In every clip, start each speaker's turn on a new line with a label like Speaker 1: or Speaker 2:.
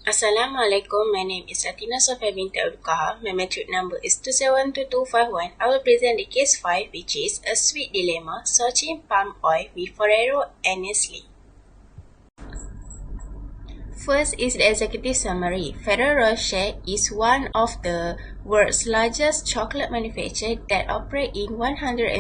Speaker 1: Assalamualaikum, my name is Atina Sofia binti Abdul. My metric number is 272251. I will present the case 5, which is a sweet dilemma, searching palm oil with Ferrero and Nestle. First is the executive summary. Ferrero Rocher is one of the world's largest chocolate manufacturers that operate in 160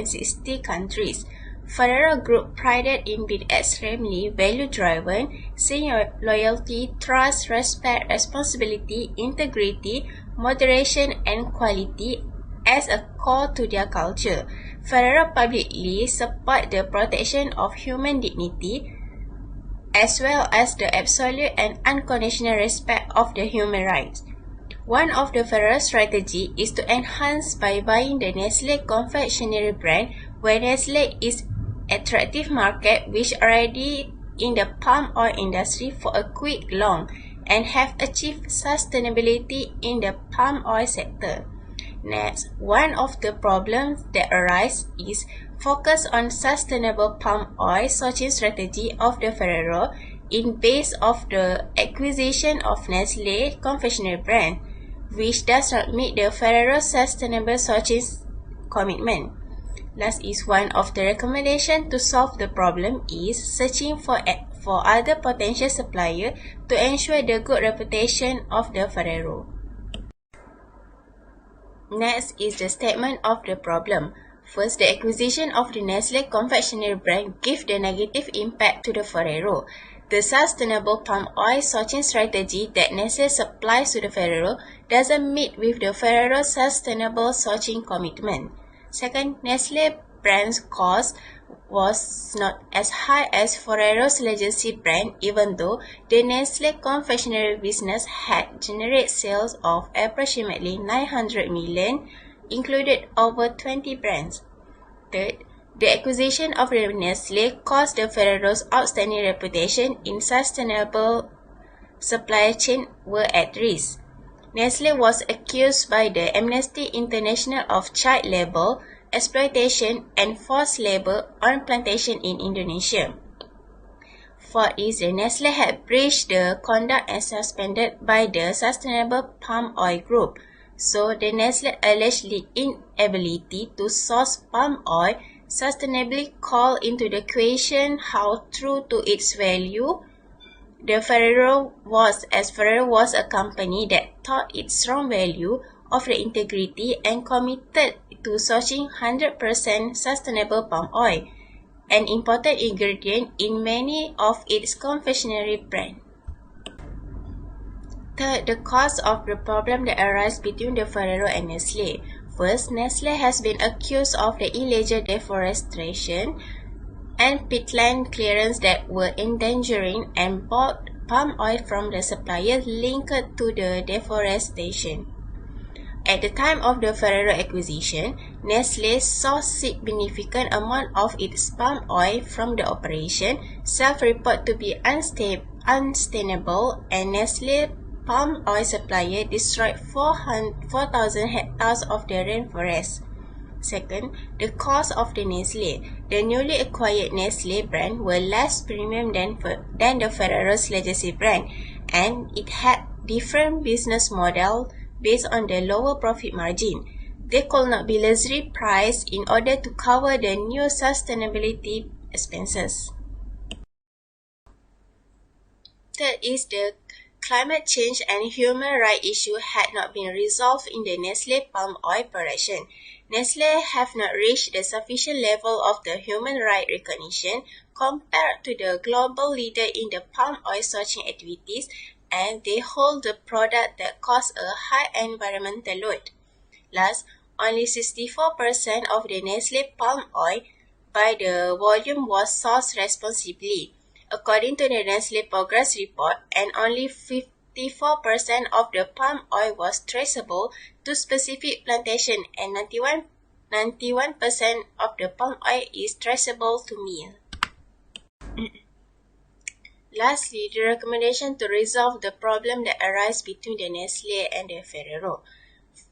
Speaker 1: countries. Ferrero Group prided in being extremely value-driven, seeing loyalty, trust, respect, responsibility, integrity, moderation, and quality as a core to their culture. Ferrero publicly support the protection of human dignity, as well as the absolute and unconditional respect of the human rights. One of the Ferrero strategy is to enhance by buying the Nestle confectionery brand, where Nestle is attractive market which already in the palm oil industry for a quick long and have achieved sustainability in the palm oil sector. Next, one of the problems that arise is focus on sustainable palm oil sourcing strategy of the Ferrero in base of the acquisition of Nestle confectionery brand, which does not meet the Ferrero sustainable sourcing commitment. Last is one of the recommendation to solve the problem is searching for other potential supplier to ensure the good reputation of the Ferrero. Next is the statement of the problem. First, the acquisition of the Nestle confectionery brand gives the negative impact to the Ferrero. The sustainable palm oil sourcing strategy that Nestle supplies to the Ferrero doesn't meet with the Ferrero's sustainable sourcing commitment. Second, Nestle brand's cost was not as high as Ferrero's legacy brand, even though the Nestle confectionery business had generated sales of approximately 900 million, included over 20 brands. Third, the acquisition of the Nestle caused the Ferrero's outstanding reputation in sustainable supply chain were at risk. Nestle was accused by the Amnesty International of child labor, exploitation, and forced labor on plantation in Indonesia. Fourth is the Nestle had breached the conduct and suspended by the Sustainable Palm Oil Group. So the Nestle alleged inability to source palm oil sustainably called into the question how true to its value the Ferrero was, as Ferrero was a company that taught its strong value of the integrity and committed to sourcing 100% sustainable palm oil, an important ingredient in many of its confectionery brands. Third, the cause of the problem that arises between the Ferrero and Nestle. First, Nestle has been accused of the illegal deforestation and peatland clearance that were endangering and bought palm oil from the suppliers linked to the deforestation. At the time of the Ferrero acquisition, Nestle sourced significant amount of its palm oil from the operation, self-report to be unsustainable, and Nestle palm oil supplier destroyed 4,000 hectares of the rainforest. Second, the cost of the Nestle. The newly acquired Nestle brand were less premium than the Ferrero's legacy brand, and it had different business model based on the lower profit margin. They could not be luxury priced in order to cover the new sustainability expenses. Third is the climate change and human rights issue had not been resolved in the Nestle palm oil production. Nestle have not reached the sufficient level of the human rights recognition compared to the global leader in the palm oil sourcing activities, and they hold the product that cause a high environmental load. Last, only 64% of the Nestle palm oil by the volume was sourced responsibly, according to the Nestle Progress Report, and only 54% of the palm oil was traceable to specific plantation, and 91% of the palm oil is traceable to meal. Lastly, the recommendation to resolve the problem that arises between the Nestle and the Ferrero.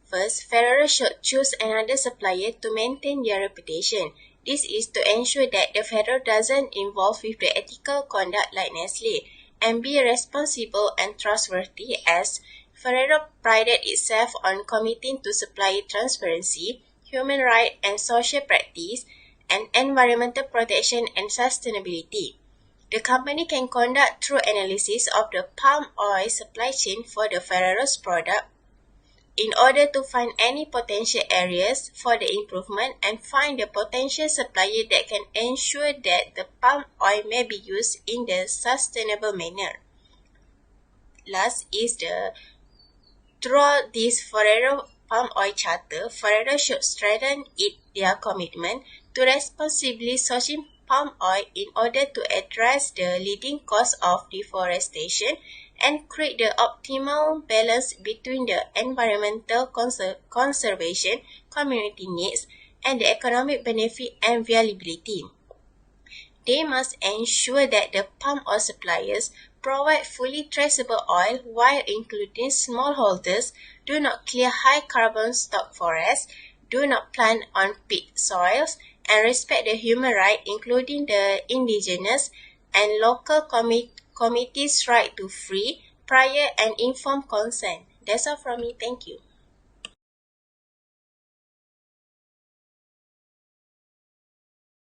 Speaker 1: First, Ferrero should choose another supplier to maintain their reputation. This is to ensure that the Ferrero doesn't involve with the ethical conduct like Nestle. and be responsible and trustworthy, as Ferrero prided itself on committing to supplier transparency, human rights and social practice, and environmental protection and sustainability. The company can conduct thorough analysis of the palm oil supply chain for the Ferrero's product in order to find any potential areas for the improvement and find the potential supplier that can ensure that the palm oil may be used in the sustainable manner. Last is through this Ferrero Palm Oil Charter, Ferrero should strengthen their commitment to responsibly sourcing palm oil in order to address the leading cause of deforestation and create the optimal balance between the environmental conservation, community needs, and the economic benefit and viability. They must ensure that the palm oil suppliers provide fully traceable oil while including smallholders, do not clear high carbon stock forests, do not plant on peat soils, and respect the human rights, including the indigenous and local committees' right to free, prior, and informed consent. That's all from me. Thank you.